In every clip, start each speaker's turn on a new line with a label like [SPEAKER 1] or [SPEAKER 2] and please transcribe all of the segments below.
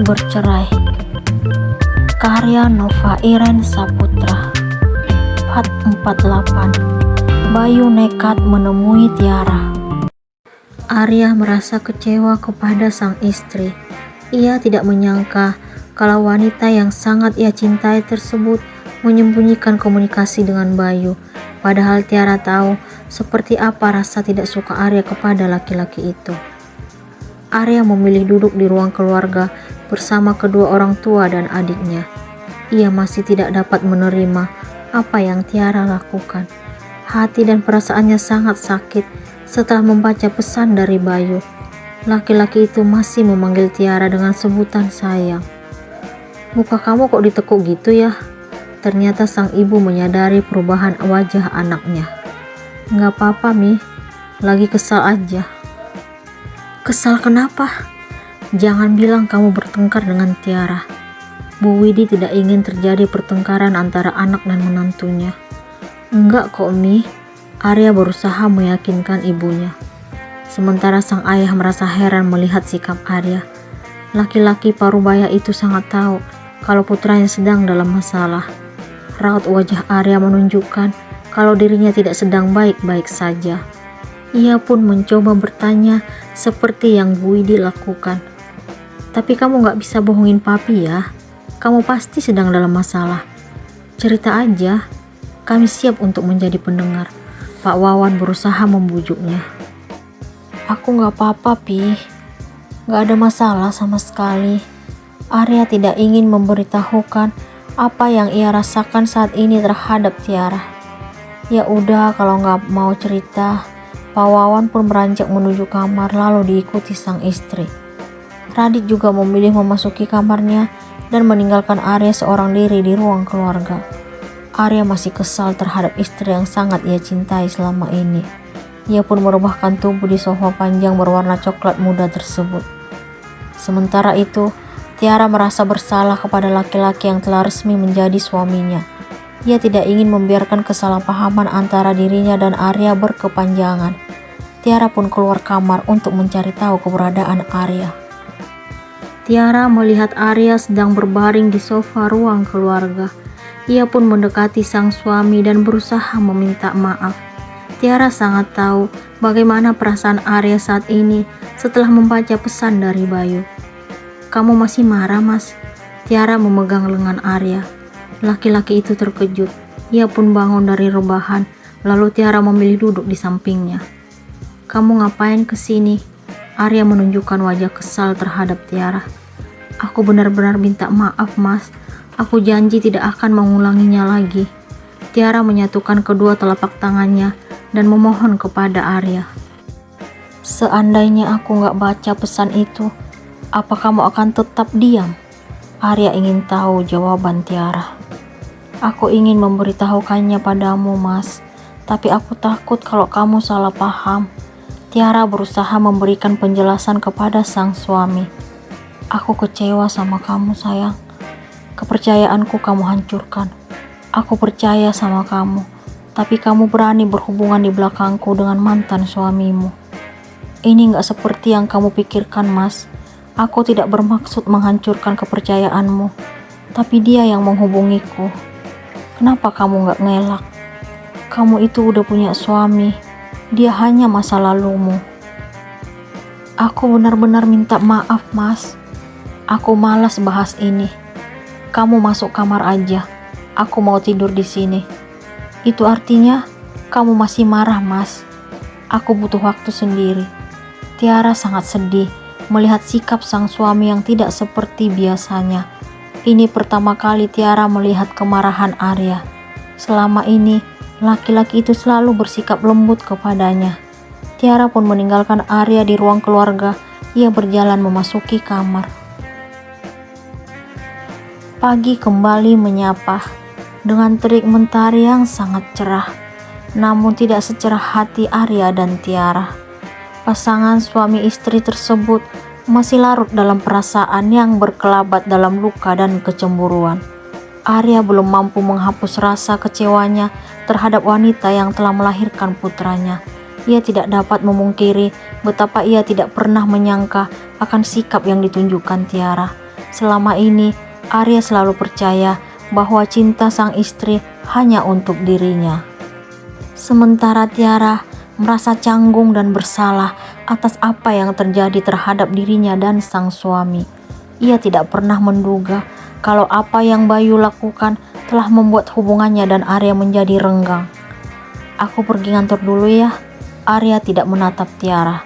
[SPEAKER 1] bercerai. Karya Nova Iren Saputra. Part 48. Bayu nekat menemui Tiara. Arya merasa kecewa kepada sang istri. Ia tidak menyangka kalau wanita yang sangat ia cintai tersebut menyembunyikan komunikasi dengan Bayu. Padahal Tiara tahu seperti apa rasa tidak suka Arya kepada laki-laki itu. Arya memilih duduk di ruang keluarga bersama kedua orang tua dan adiknya. Ia masih tidak dapat menerima apa yang Tiara lakukan. Hati dan perasaannya sangat sakit setelah membaca pesan dari Bayu. Laki-laki itu masih memanggil Tiara dengan sebutan sayang. "Muka kamu kok ditekuk gitu ya?" Ternyata sang ibu menyadari perubahan wajah anaknya. "Nggak apa-apa, Mi. Lagi kesal aja." "Kesal kenapa? Jangan bilang kamu bertengkar dengan Tiara." Bu Widi tidak ingin terjadi pertengkaran antara anak dan menantunya. "Enggak kok, Mi." Arya berusaha meyakinkan ibunya. Sementara sang ayah merasa heran melihat sikap Arya. Laki-laki parubaya itu sangat tahu kalau putranya sedang dalam masalah. Raut wajah Arya menunjukkan kalau dirinya tidak sedang baik-baik saja. Ia pun mencoba bertanya seperti yang Bu Widi lakukan. "Tapi kamu gak bisa bohongin papi ya. Kamu pasti sedang dalam masalah. Cerita aja, kami siap untuk menjadi pendengar." Pak Wawan berusaha membujuknya. "Aku gak apa-apa, Pi. Gak ada masalah sama sekali." Arya tidak ingin memberitahukan apa yang ia rasakan saat ini terhadap Tiara. "Ya udah, kalau gak mau cerita." Pak Wawan pun beranjak menuju kamar lalu diikuti sang istri. Radit juga memilih memasuki kamarnya dan meninggalkan Arya seorang diri di ruang keluarga. Arya masih kesal terhadap istri yang sangat ia cintai selama ini. Ia pun merebahkan tubuh di sofa panjang berwarna coklat muda tersebut. Sementara itu, Tiara merasa bersalah kepada laki-laki yang telah resmi menjadi suaminya. Ia tidak ingin membiarkan kesalahpahaman antara dirinya dan Arya berkepanjangan. Tiara pun keluar kamar untuk mencari tahu keberadaan Arya. Tiara melihat Arya sedang berbaring di sofa ruang keluarga. Ia pun mendekati sang suami dan berusaha meminta maaf. Tiara sangat tahu bagaimana perasaan Arya saat ini setelah membaca pesan dari Bayu. "Kamu masih marah, Mas?" Tiara memegang lengan Arya. Laki-laki itu terkejut. Ia pun bangun dari rebahan, lalu Tiara memilih duduk di sampingnya. "Kamu ngapain kesini?" Arya menunjukkan wajah kesal terhadap Tiara. "Aku benar-benar minta maaf, Mas. Aku janji tidak akan mengulanginya lagi." Tiara menyatukan kedua telapak tangannya dan memohon kepada Arya. "Seandainya aku gak baca pesan itu, apa kamu akan tetap diam?" Arya ingin tahu jawaban Tiara. "Aku ingin memberitahukannya padamu, Mas. Tapi aku takut kalau kamu salah paham." Tiara berusaha memberikan penjelasan kepada sang suami. "Aku kecewa sama kamu, sayang. Kepercayaanku kamu hancurkan. Aku percaya sama kamu, tapi kamu berani berhubungan di belakangku dengan mantan suamimu. Ini gak seperti yang kamu pikirkan, Mas. Aku tidak bermaksud menghancurkan kepercayaanmu, tapi dia yang menghubungiku. Kenapa kamu gak ngelak? Kamu itu udah punya suami. Dia hanya masa lalumu." "Aku benar-benar minta maaf, Mas. Aku malas bahas ini. Kamu masuk kamar aja. Aku mau tidur di sini." "Itu artinya kamu masih marah, Mas. Aku butuh waktu sendiri." Tiara sangat sedih melihat sikap sang suami yang tidak seperti biasanya. Ini pertama kali Tiara melihat kemarahan Arya. Selama ini, laki-laki itu selalu bersikap lembut kepadanya. Tiara pun meninggalkan Arya di ruang keluarga. Ia berjalan memasuki kamar. Pagi kembali menyapa dengan terik mentari yang sangat cerah, namun tidak secerah hati Arya dan Tiara. Pasangan suami istri tersebut masih larut dalam perasaan yang berkelabat dalam luka dan kecemburuan. Arya belum mampu menghapus rasa kecewanya terhadap wanita yang telah melahirkan putranya. Ia tidak dapat memungkiri betapa ia tidak pernah menyangka akan sikap yang ditunjukkan Tiara. Selama ini, Arya selalu percaya bahwa cinta sang istri hanya untuk dirinya. Sementara Tiara merasa canggung dan bersalah atas apa yang terjadi terhadap dirinya dan sang suami. Ia tidak pernah menduga kalau apa yang Bayu lakukan telah membuat hubungannya dan Arya menjadi renggang. "Aku pergi ngantor dulu ya." Arya tidak menatap Tiara.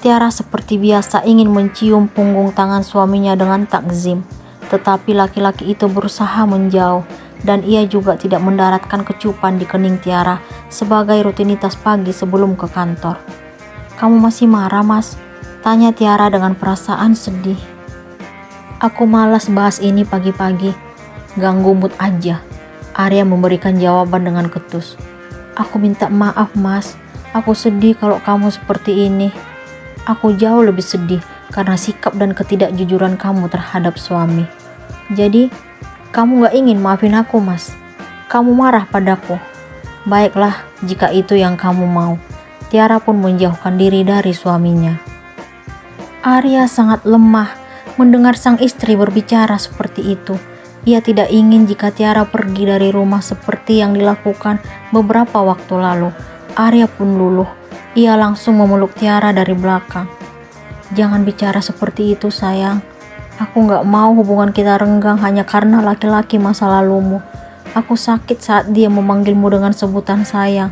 [SPEAKER 1] Tiara seperti biasa ingin mencium punggung tangan suaminya dengan takzim, tetapi laki-laki itu berusaha menjauh dan ia juga tidak mendaratkan kecupan di kening Tiara sebagai rutinitas pagi sebelum ke kantor. "Kamu masih marah, Mas?" tanya Tiara dengan perasaan sedih. "Aku malas bahas ini pagi-pagi. Ganggu mood aja." Arya memberikan jawaban dengan ketus. "Aku minta maaf, Mas. Aku sedih kalau kamu seperti ini. Aku jauh lebih sedih karena sikap dan ketidakjujuran kamu terhadap suami. Jadi, kamu gak ingin maafin aku, Mas? Kamu marah padaku? Baiklah, jika itu yang kamu mau." Tiara pun menjauhkan diri dari suaminya. Arya sangat lemah mendengar sang istri berbicara seperti itu. Ia tidak ingin jika Tiara pergi dari rumah seperti yang dilakukan beberapa waktu lalu. Arya pun luluh. Ia langsung memeluk Tiara dari belakang. "Jangan bicara seperti itu, sayang. Aku gak mau hubungan kita renggang hanya karena laki-laki masa lalumu. Aku sakit saat dia memanggilmu dengan sebutan sayang.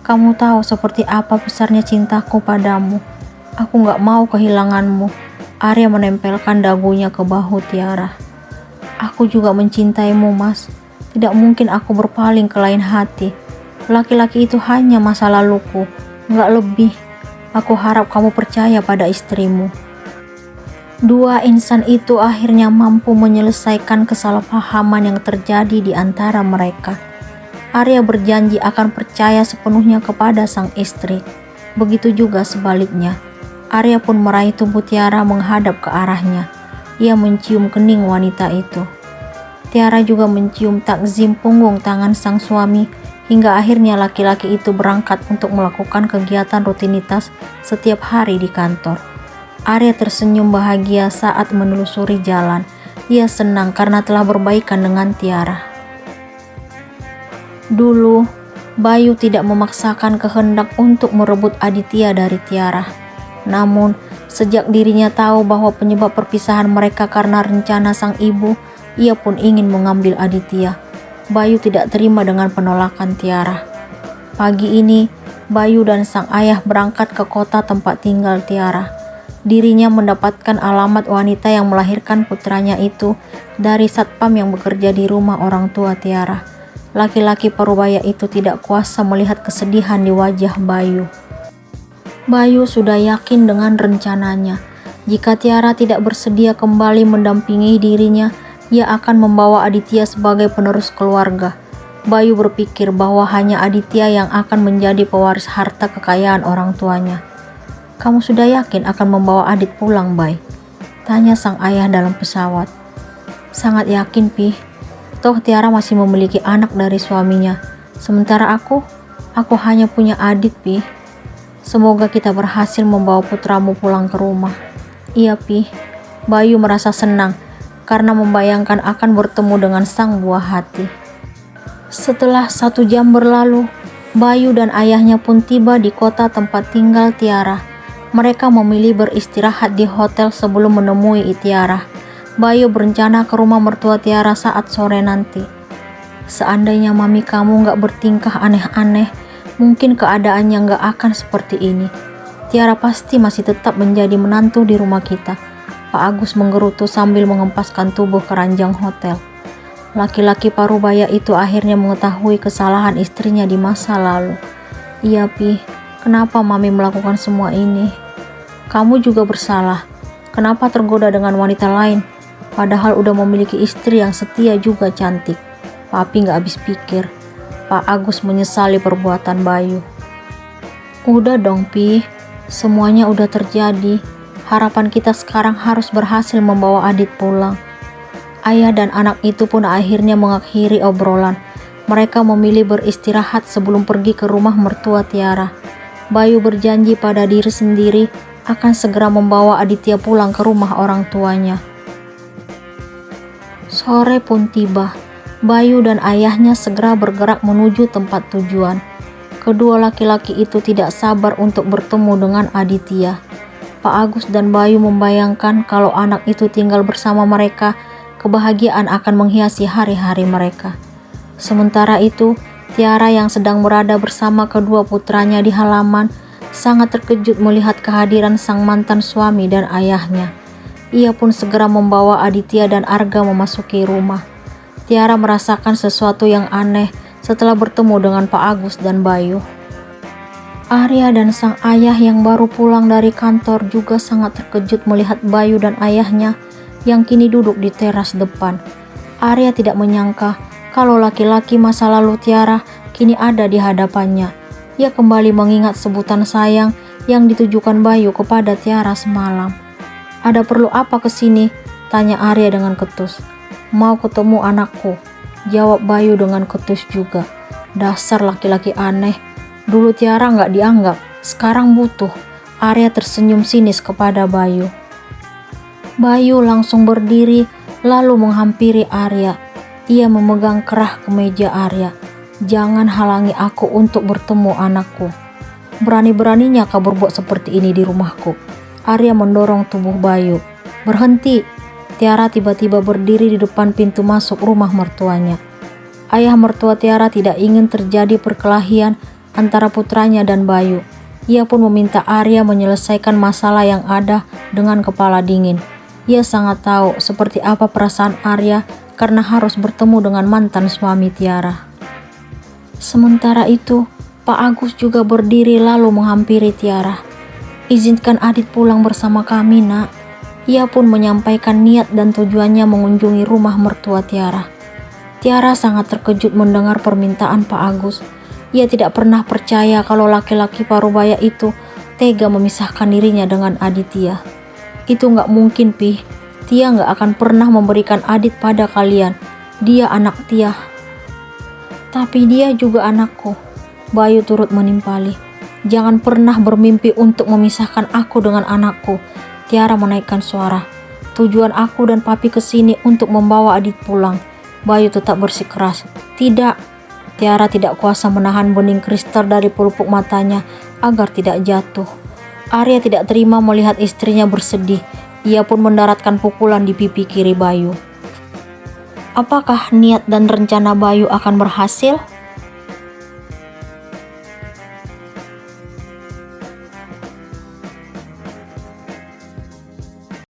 [SPEAKER 1] Kamu tahu seperti apa besarnya cintaku padamu. Aku gak mau kehilanganmu." Arya menempelkan dagunya ke bahu Tiara. "Aku juga mencintaimu, Mas. Tidak mungkin aku berpaling ke lain hati. Laki-laki itu hanya masa laluku, gak lebih. Aku harap kamu percaya pada istrimu." Dua insan itu akhirnya mampu menyelesaikan kesalahpahaman yang terjadi di antara mereka. Arya berjanji akan percaya sepenuhnya kepada sang istri. Begitu juga sebaliknya. Arya pun meraih tubuh Tiara menghadap ke arahnya. Ia mencium kening wanita itu. Tiara juga mencium takzim punggung tangan sang suami hingga akhirnya laki-laki itu berangkat untuk melakukan kegiatan rutinitas setiap hari di kantor. Arya tersenyum bahagia saat menelusuri jalan. Ia senang karena telah berbaikan dengan Tiara. Dulu, Bayu tidak memaksakan kehendak untuk merebut Aditya dari Tiara. Namun, sejak dirinya tahu bahwa penyebab perpisahan mereka karena rencana sang ibu, ia pun ingin mengambil Aditya. Bayu tidak terima dengan penolakan Tiara. Pagi ini, Bayu dan sang ayah berangkat ke kota tempat tinggal Tiara. Dirinya mendapatkan alamat wanita yang melahirkan putranya itu dari satpam yang bekerja di rumah orang tua Tiara. Laki-laki parubaya itu tidak kuasa melihat kesedihan di wajah Bayu. Bayu sudah yakin dengan rencananya. Jika Tiara tidak bersedia kembali mendampingi dirinya, ia akan membawa Aditya sebagai penerus keluarga. Bayu berpikir bahwa hanya Aditya yang akan menjadi pewaris harta kekayaan orang tuanya. "Kamu sudah yakin akan membawa Adit pulang, Bay?" tanya sang ayah dalam pesawat. "Sangat yakin, Pi. Toh Tiara masih memiliki anak dari suaminya. Sementara aku hanya punya Adit, Pi. Semoga kita berhasil membawa putramu pulang ke rumah." "Iya, Pi." Bayu merasa senang karena membayangkan akan bertemu dengan sang buah hati. Setelah 1 jam berlalu, Bayu dan ayahnya pun tiba di kota tempat tinggal Tiara. Mereka memilih beristirahat di hotel sebelum menemui Tiara. Bayu berencana ke rumah mertua Tiara saat sore nanti. "Seandainya mami kamu gak bertingkah aneh-aneh, mungkin keadaannya gak akan seperti ini. Tiara pasti masih tetap menjadi menantu di rumah kita," Pak Agus menggerutu sambil mengempaskan tubuh ke ranjang hotel. Laki-laki parubaya itu akhirnya mengetahui kesalahan istrinya di masa lalu. "Iya, Pi. Kenapa mami melakukan semua ini? Kamu juga bersalah. Kenapa tergoda dengan wanita lain? Padahal udah memiliki istri yang setia juga cantik." Papi gak habis pikir. Pak Agus menyesali perbuatan Bayu. "Udah dong, Pi. Semuanya udah terjadi. Harapan kita sekarang harus berhasil membawa Adit pulang." Ayah dan anak itu pun akhirnya mengakhiri obrolan. Mereka memilih beristirahat sebelum pergi ke rumah mertua Tiara. Bayu berjanji pada diri sendiri akan segera membawa Aditya pulang ke rumah orang tuanya. Sore pun tiba. Bayu dan ayahnya segera bergerak menuju tempat tujuan. Kedua laki-laki itu tidak sabar untuk bertemu dengan Aditya. Pak Agus dan Bayu membayangkan kalau anak itu tinggal bersama mereka, kebahagiaan akan menghiasi hari-hari mereka. Sementara itu, Tiara yang sedang berada bersama kedua putranya di halaman sangat terkejut melihat kehadiran sang mantan suami dan ayahnya. Ia pun segera membawa Aditya dan Arga memasuki rumah. Tiara merasakan sesuatu yang aneh setelah bertemu dengan Pak Agus dan Bayu. Arya dan sang ayah yang baru pulang dari kantor juga sangat terkejut melihat Bayu dan ayahnya yang kini duduk di teras depan. Arya tidak menyangka kalau laki-laki masa lalu Tiara kini ada di hadapannya. Ia kembali mengingat sebutan sayang yang ditujukan Bayu kepada Tiara semalam. "Ada perlu apa kesini?" tanya Arya dengan ketus. "Mau ketemu anakku," jawab Bayu dengan ketus juga. Dasar laki-laki aneh. Dulu Tiara nggak dianggap, sekarang butuh. Arya tersenyum sinis kepada Bayu. Bayu langsung berdiri lalu menghampiri Arya. Ia memegang kerah kemeja Arya. "Jangan halangi aku untuk bertemu anakku. Berani-beraninya kau berbuat seperti ini di rumahku." Arya mendorong tubuh Bayu. "Berhenti!" Tiara tiba-tiba berdiri di depan pintu masuk rumah mertuanya. Ayah mertua Tiara tidak ingin terjadi perkelahian antara putranya dan Bayu. Ia pun meminta Arya menyelesaikan masalah yang ada dengan kepala dingin. Ia sangat tahu seperti apa perasaan Arya karena harus bertemu dengan mantan suami Tiara. Sementara itu, Pak Agus juga berdiri lalu menghampiri Tiara. "Izinkan Adit pulang bersama kami, Nak." Ia pun menyampaikan niat dan tujuannya mengunjungi rumah mertua Tiara. Tiara sangat terkejut mendengar permintaan Pak Agus. Ia tidak pernah percaya kalau laki-laki parubaya itu tega memisahkan dirinya dengan Aditya. "Itu nggak mungkin, Pi. Tia nggak akan pernah memberikan Adit pada kalian. Dia anak Tia." "Tapi dia juga anakku," Bayu turut menimpali. "Jangan pernah bermimpi untuk memisahkan aku dengan anakku." Tiara menaikkan suara. "Tujuan aku dan papi kesini untuk membawa Adit pulang." Bayu tetap bersikeras. "Tidak." Tiara tidak kuasa menahan bening kristal dari pelupuk matanya agar tidak jatuh. Arya tidak terima melihat istrinya bersedih. Ia pun mendaratkan pukulan di pipi kiri Bayu. Apakah niat dan rencana Bayu akan berhasil?